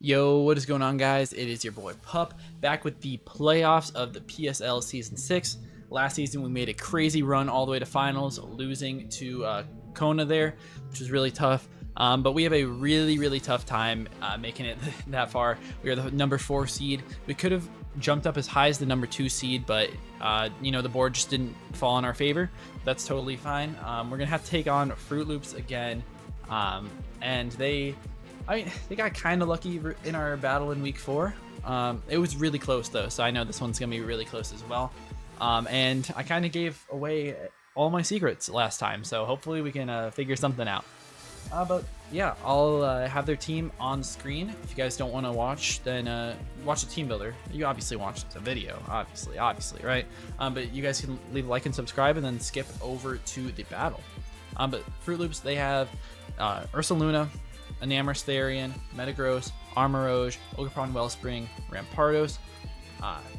Yo, what is going on, guys? It is your boy Pup, back with the playoffs of the PSL Season 6. Last season we made a crazy run all the way to finals, losing to Kona there, which was really tough. But we have a really tough time making it that far. We are the number 4 seed. We could have jumped up as high as the number 2 seed, but you know, the board just didn't fall in our favor. That's totally fine. We're gonna have to take on Fruit Loops again, and they got kind of lucky in our battle in week 4. It was really close though, so I know this one's gonna be really close as well. And I kind of gave away all my secrets last time, so hopefully we can figure something out. But yeah, I'll have their team on screen. If you guys don't want to watch, then watch the team builder. You obviously watched the video, obviously, right? But you guys can leave a like and subscribe, and then skip over to the battle. But Fruit Loops, they have Ursaluna, Enamorous Therian, Metagross, Armorage, Ogerpon Wellspring, Rampardos,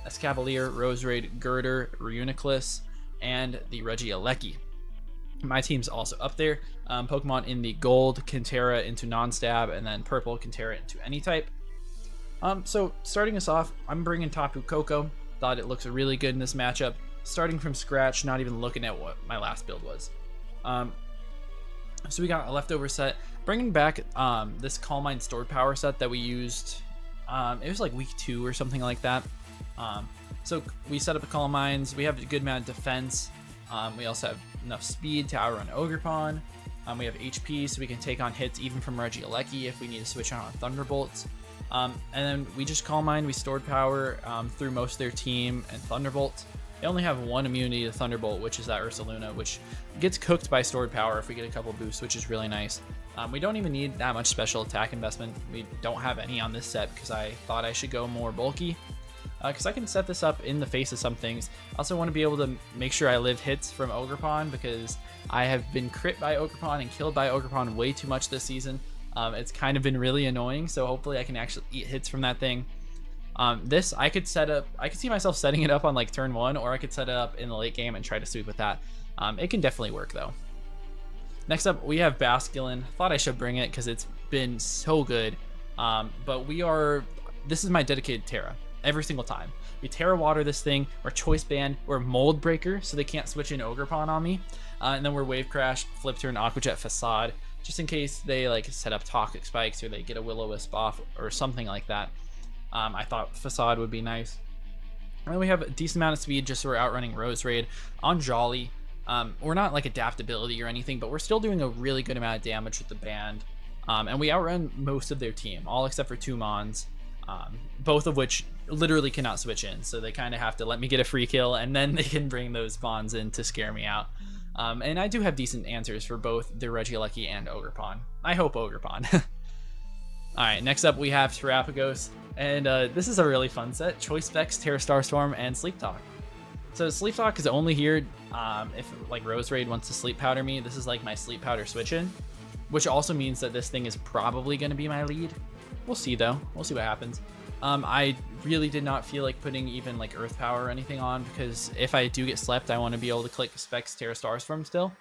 Escavalier, Roserade, Girder, Reuniclus, and the Regieleki. My team's also up there. Pokemon in the gold can Tera into non-stab, and then purple can Tera into any type. So starting us off, I'm bringing Tapu Koko. Thought it looks really good in this matchup. Starting from scratch, not even looking at what my last build was. So we got a leftover set. Bringing back this Calm Mind Stored Power set that we used. It was like week 2 or something like that. So we set up a Calm Minds. We have a good amount of defense. We also have enough speed to outrun Ogerpon. We have HP, so we can take on hits even from Regieleki if we need to switch on Thunderbolts. And then we just Calm Mind. We stored power through most of their team and Thunderbolts. They only have one immunity to Thunderbolt, which is that Ursaluna, which gets cooked by stored power if we get a couple boosts, which is really nice. We don't even need that much special attack investment. We don't have any on this set because I thought I should go more bulky. Because I can set this up in the face of some things. I also want to be able to make sure I live hits from Ogerpon, because I have been crit by Ogerpon and killed by Ogerpon way too much this season. It's kind of been really annoying, so hopefully I can actually eat hits from that thing. This I could set up, I could see myself setting it up on like turn 1, or I could set it up in the late game and try to sweep with that. It can definitely work though. Next up we have Basculin. Thought I should bring it because it's been so good. But this is my dedicated Tera. Every single time. We Tera Water this thing, we're Choice Band, we're Mold Breaker, so they can't switch in Ogerpon on me. And then we're Wave Crash, Flip Turn, Aqua Jet, Facade, just in case they like set up Toxic Spikes or they get a Will-O-Wisp off or something like that. I thought Facade would be nice. And then we have a decent amount of speed just so we're outrunning Roserade on Jolly. We're not like adaptability or anything, but we're still doing a really good amount of damage with the band. And we outrun most of their team, all except for 2 Mons. Both of which literally cannot switch in, so they kind of have to let me get a free kill, and then they can bring those Mons in to scare me out. And I do have decent answers for both the Regieleki and Ogerpon. I hope Ogerpon. Alright, next up we have TERAPA-GOAT, and this is a really fun set. Choice Specs, Terra Starstorm, and Sleep Talk. So Sleep Talk is only here if like Roserade wants to Sleep Powder me. This is like my Sleep Powder switch in, which also means that this thing is probably going to be my lead. We'll see though. We'll see what happens. I really did not feel like putting even like Earth Power or anything on, because if I do get slept, I want to be able to click Specs Terra Starstorm still.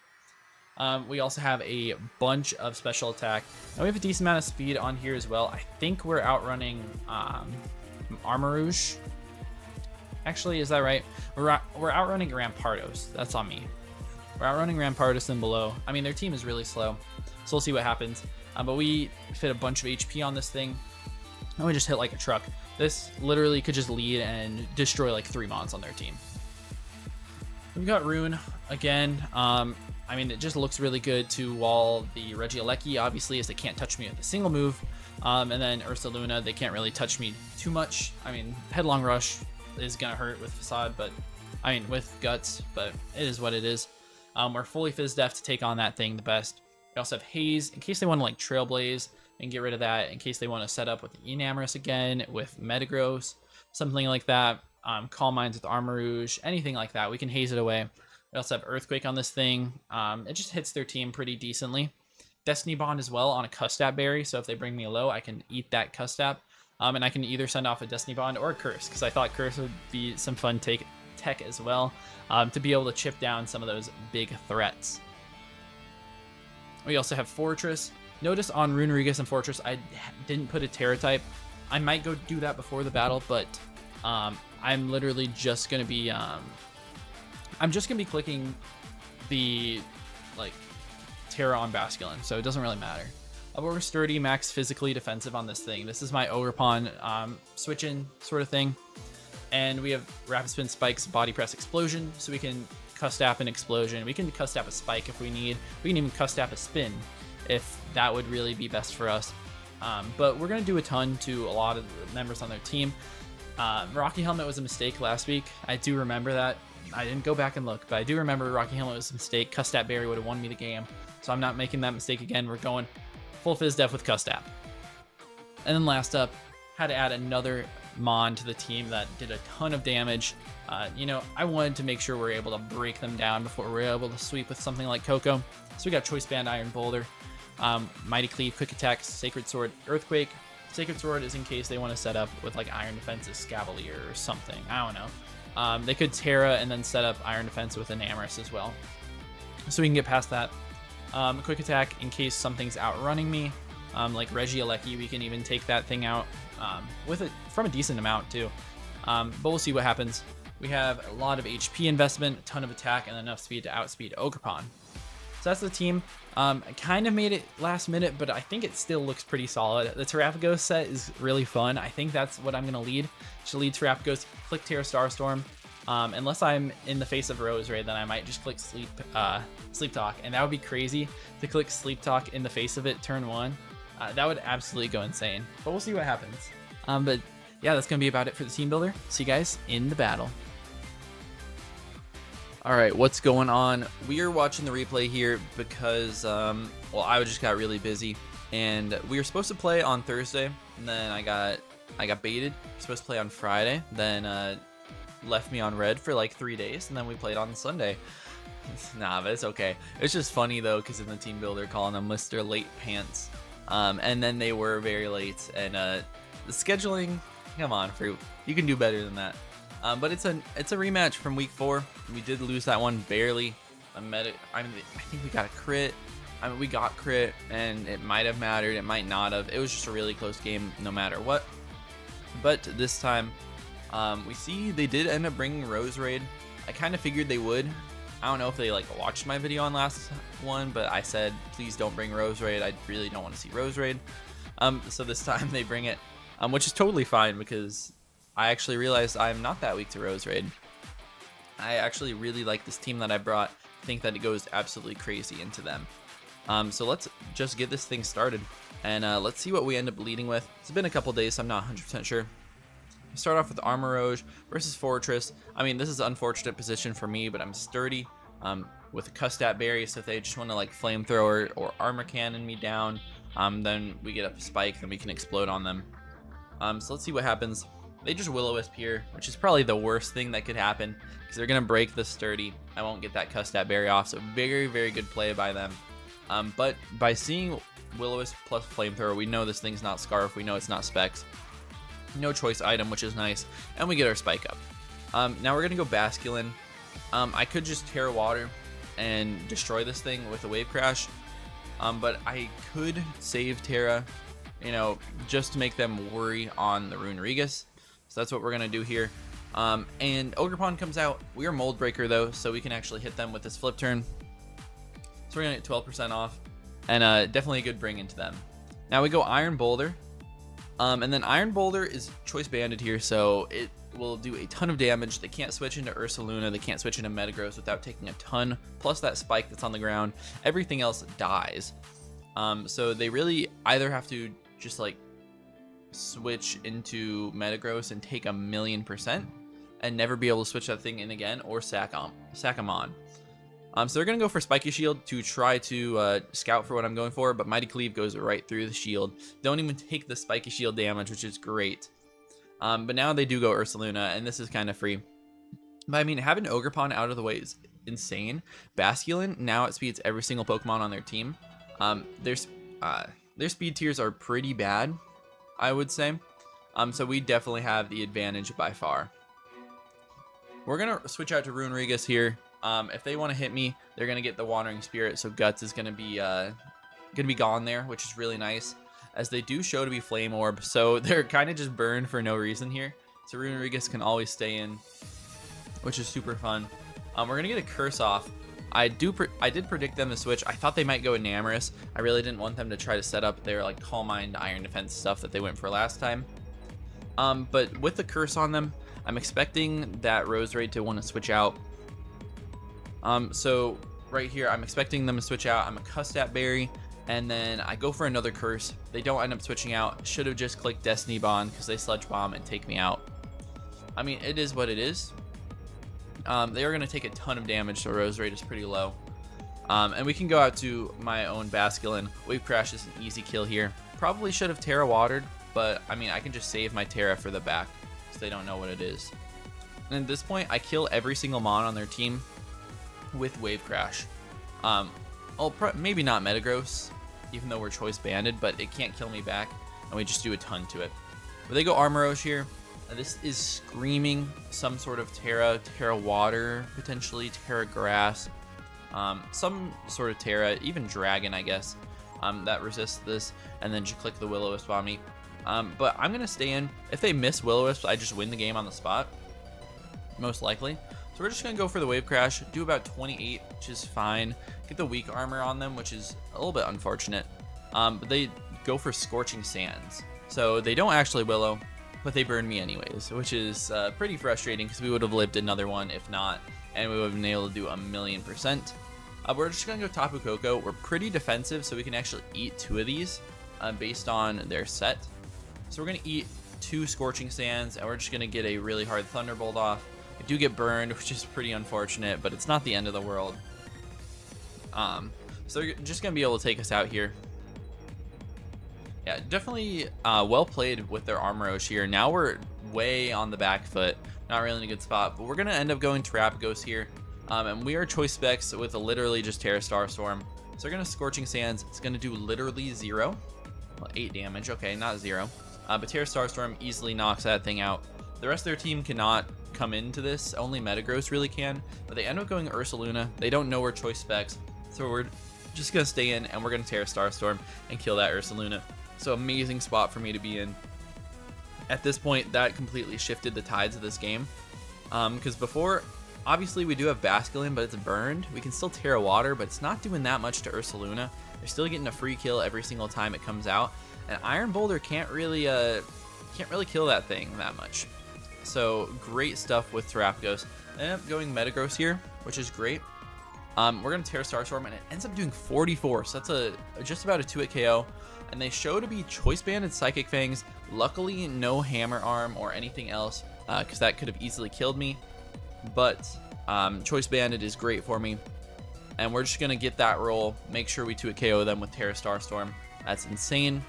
We also have a bunch of special attack, and we have a decent amount of speed on here as well. I think we're outrunning Armorage. Actually, is that right? We're outrunning Rampardos. That's on me. We're outrunning Rampardos and below. I mean, their team is really slow, so we'll see what happens. But we fit a bunch of HP on this thing, and we just hit like a truck. This literally could just lead and destroy like 3 Mons on their team. We've got Rune again. I mean, it just looks really good to wall the Regieleki, obviously, as they can't touch me with a single move. And then Ursaluna, they can't really touch me too much. I mean, Headlong Rush is gonna hurt with Facade, but I mean with Guts, but it is what it is. We're fully Fizz Def to take on that thing the best. We also have Haze in case they want to like Trailblaze and get rid of that, in case they want to set up with Enamorous again, with Metagross, something like that. Calm Minds with Armorage, anything like that. We can haze it away. We also have Earthquake on this thing. It just hits their team pretty decently. Destiny Bond as well on a Custap Berry, so if they bring me low, I can eat that Custap. And I can either send off a Destiny Bond or a Curse, because I thought Curse would be some fun tech as well, to be able to chip down some of those big threats. We also have Fortress. Notice on Runerigus and Fortress, I didn't put a Tera type. I might go do that before the battle, but I'm literally just gonna be I'm just gonna be clicking the like Tera on Basculin, so it doesn't really matter. We're sturdy, max physically defensive on this thing. This is my Ogrepon switch in sort of thing, and we have rapid spin, spikes, body press, explosion, so we can custap an explosion. We can custap a spike if we need. We can even custap a spin if that would really be best for us. But we're gonna do a ton to a lot of the members on their team. Rocky Helmet was a mistake last week. I do remember that. I didn't go back and look, but I do remember Rocky Helmet was a mistake. Custap Berry would have won me the game, so I'm not making that mistake again. We're going full Fizz Def with Custap. And then last up, had to add another Mon to the team that did a ton of damage. You know, I wanted to make sure we're able to break them down before we're able to sweep with something like Coco. So we got Choice Band, Iron Boulder, Mighty Cleave, Quick Attack, Sacred Sword, Earthquake. Sacred Sword is in case they want to set up with like Iron Defense's Scavalier or something. I don't know. They could Tera and then set up Iron Defense with an Amorous as well. So we can get past that. Quick Attack in case something's outrunning me. Like Regieleki, we can even take that thing out with it from a decent amount too. But we'll see what happens. We have a lot of HP investment, a ton of attack, and enough speed to outspeed Ogrepon. So that's the team. I kind of made it last minute, but I think it still looks pretty solid. The TERAPA-GOAT set is really fun. I think that's what I'm going to lead. Should lead TERAPA-GOAT, click Tera Starstorm. Unless I'm in the face of Rose Raid, then I might just click Sleep Talk, and that would be crazy to click Sleep Talk in the face of it turn 1. That would absolutely go insane, but we'll see what happens. But yeah, that's going to be about it for the team builder. See you guys in the battle. All right, what's going on? We are watching the replay here because, well, I just got really busy, and we were supposed to play on Thursday, and then I got baited. Supposed to play on Friday, then left me on red for like 3 days, and then we played on Sunday. Nah, but it's okay. It's just funny though, because in the team builder calling them Mr. Late Pants, and then they were very late, and the scheduling. Come on, Fruit, you can do better than that. But it's a rematch from week 4. We did lose that one barely. I think we got a crit. I mean, we got crit, and it might have mattered. It might not have. It was just a really close game, no matter what. But this time, we see they did end up bringing Rose Raid. I kind of figured they would. I don't know if they like watched my video on last one, but I said please don't bring Rose Raid. I really don't want to see Rose Raid. So this time they bring it, which is totally fine because I actually realized I'm not that weak to Rose Raid. I actually really like this team that I brought. I think that it goes absolutely crazy into them. So let's just get this thing started, and let's see what we end up leading with. It's been a couple days, so I'm not 100% sure. We start off with Armoroge versus Fortress. I mean, this is an unfortunate position for me, but I'm sturdy with a Custap Berry, so if they just want to like Flamethrower or Armor Cannon me down, then we get up a Spike, then we can explode on them. So let's see what happens. They just Will-O-Wisp here, which is probably the worst thing that could happen because they're going to break the sturdy. I won't get that Custap Berry off, so very, very good play by them. But by seeing Will-O-Wisp plus Flamethrower, we know this thing's not Scarf. We know it's not Specs. No choice item, which is nice. And we get our Spike up. Now we're going to go Basculin. I could just Tera Water and destroy this thing with a Wave Crash. But I could save Tera, you know, just to make them worry on the Rune Regis. So that's what we're going to do here. And Ogrepon comes out. We are Mold Breaker, though, so we can actually hit them with this flip turn. So we're going to get 12% off. And definitely a good bring into them. Now we go Iron Boulder. And then Iron Boulder is Choice Banded here, so it will do a ton of damage. They can't switch into Ursaluna. They can't switch into Metagross without taking a ton. Plus that Spike that's on the ground. Everything else dies. So they really either have to just like switch into Metagross and take 1,000,000% and never be able to switch that thing in again, or sack them on. So they're going to go for Spiky Shield to try to scout for what I'm going for, but Mighty Cleave goes right through the shield. Don't even take the Spiky Shield damage, which is great. But now they do go Ursaluna, and this is kind of free. But I mean, having Ogrepon out of the way is insane. Basculin now outspeeds every single Pokemon on their team. Their speed tiers are pretty bad, I would say. So we definitely have the advantage by far. We're going to switch out to Rune Regis here. If they want to hit me, they're going to get the Wandering Spirit, so Guts is going to be gone there, which is really nice. as they do show to be Flame Orb, so they're kind of just burned for no reason here. So Runerigus can always stay in, which is super fun. We're going to get a Curse off. I did predict them to switch. I thought they might go Enamorous. I really didn't want them to try to set up their like Calm Mind, Iron Defense stuff that they went for last time. But with the Curse on them, I'm expecting that Roserade to want to switch out. So right here, I'm expecting them to switch out. I'm a Custat Berry, and then I go for another Curse. They don't end up switching out. Should have just clicked Destiny Bond because they Sludge Bomb and take me out. I mean, it is what it is. They are going to take a ton of damage, so Roserade is pretty low. And we can go out to my own Basculin. Wave Crash is an easy kill here. Probably should have Tera Watered, but I mean, I can just save my Tera for the back because they don't know what it is. And at this point, I kill every single Mon on their team with Wave Crash. Maybe not Metagross, even though we're Choice Banded, but it can't kill me back, and we just do a ton to it. But they go Armoroche here. This is screaming some sort of Tera Water, potentially Tera Grass, some sort of Tera, even Dragon, I guess, that resists this, and then just click the Will-O-Wisp on me. But I'm going to stay in. If they miss Will-O-Wisp, I just win the game on the spot, most likely. So we're just going to go for the Wave Crash, do about 28, which is fine. Get the weak armor on them, which is a little bit unfortunate. But they go for Scorching Sands. So they don't actually Willow, but they burn me anyways, which is pretty frustrating because we would have lived another one if not, and we would have been able to do 1,000,000%. We're just going to go Tapu Koko. We're pretty defensive, so we can actually eat 2 of these based on their set. So we're going to eat 2 Scorching Sands, and we're just going to get a really hard Thunderbolt off. I do get burned, which is pretty unfortunate, but it's not the end of the world. So they're just going to be able to take us out here. Yeah, definitely well played with their Armoroche here. Now we're way on the back foot. Not really in a good spot, but we're going to end up going TERAPA-GOAT here. And we are Choice Specs with a literally just Tera Starstorm. So we're going to Scorching Sands. It's going to do literally 0. Well, 8 damage. Okay, not 0. But Tera Starstorm easily knocks that thing out. The rest of their team cannot come into this. Only Metagross really can. But they end up going Ursaluna. They don't know we're Choice Specs. So we're just going to stay in, and we're going to Tera Starstorm and kill that Ursaluna. So amazing spot for me to be in. At this point, that completely shifted the tides of this game. Because before, obviously we do have Basculin, but it's burned. We can still Tera Water, but it's not doing that much to Ursaluna. They're still getting a free kill every single time it comes out. And Iron Boulder can't really kill that thing that much. So great stuff with TERAPA-GOAT. I end up going Metagross here, which is great. We're going to Tera Starstorm, and it ends up doing 44. So that's just about a 2-hit KO. And they show to be Choice Banded Psychic Fangs. Luckily, no Hammer Arm or anything else, because that could have easily killed me. But Choice Banded is great for me. And we're just going to get that roll, make sure we 2-hit KO them with Tera Starstorm. That's insane.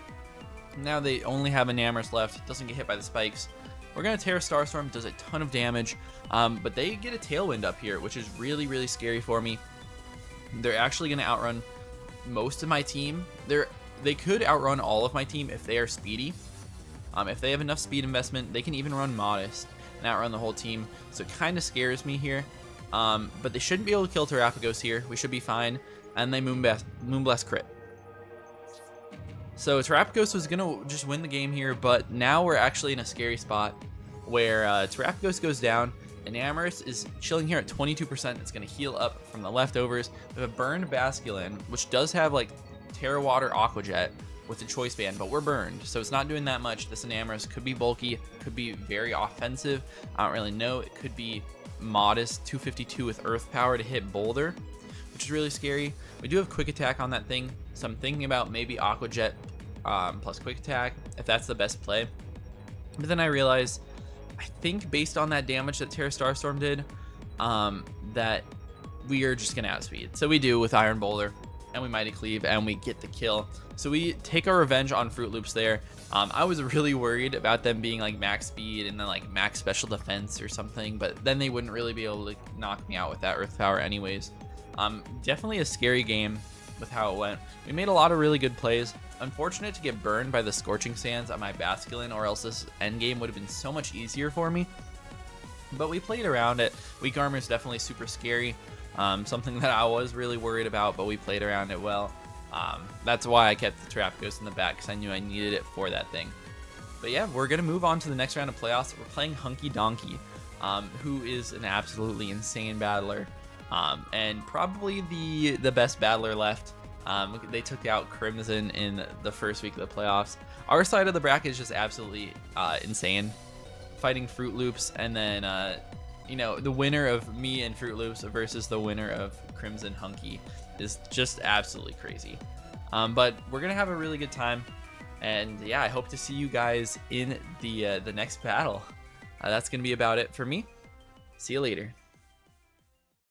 Now they only have Enamorous left. Doesn't get hit by the spikes. We're going to Tera Starstorm, does a ton of damage. But they get a Tailwind up here, which is really, really scary for me. They're actually going to outrun most of my team. They could outrun all of my team if they are speedy. If they have enough speed investment, they can even run Modest and outrun the whole team. So it kind of scares me here. But they shouldn't be able to kill TERAPA-GOAT here. We should be fine. And they Moonblast crit. So TERAPA-GOAT was going to just win the game here, but now we're actually in a scary spot where TERAPA-GOAT goes down. Enamorous is chilling here at 22%. It's going to heal up from the leftovers. We have a burned Basculin, which does have like Tera Water Aqua Jet with the Choice Band, but we're burned, so it's not doing that much. This Enamorous could be bulky, could be very offensive. I don't really know. It could be Modest 252 with Earth Power to hit Boulder, which is really scary. We do have Quick Attack on that thing, so I'm thinking about maybe Aqua Jet plus Quick Attack, if that's the best play. But then I realized, I think based on that damage that Tera Starstorm did, that we are just going to outspeed. So we do with Iron Boulder, and we Mighty Cleave, and we get the kill. So we take our revenge on Fruit Loops there. I was really worried about them being like max speed and then like max special defense or something, but then they wouldn't really be able to knock me out with that Earth Power anyways. Definitely a scary game with how it went. We made a lot of really good plays. Unfortunate to get burned by the Scorching Sands on my Basculin, or else this endgame would have been so much easier for me. But we played around it. Weak Armor is definitely super scary. Something that I was really worried about, but we played around it well. That's why I kept the Terapa-GOAT in the back, because I knew I needed it for that thing. But yeah, we're going to move on to the next round of playoffs. We're playing Hunky Donkey, who is an absolutely insane battler, and probably the best battler left. They took out Crimson in the first week of the playoffs. Our side of the bracket is just absolutely insane, fighting Fruit Loops, and then you know, the winner of me and Fruit Loops versus the winner of Crimson Hunky is just absolutely crazy. But we're gonna have a really good time, and yeah, I hope to see you guys in the next battle. That's gonna be about it for me. See you later.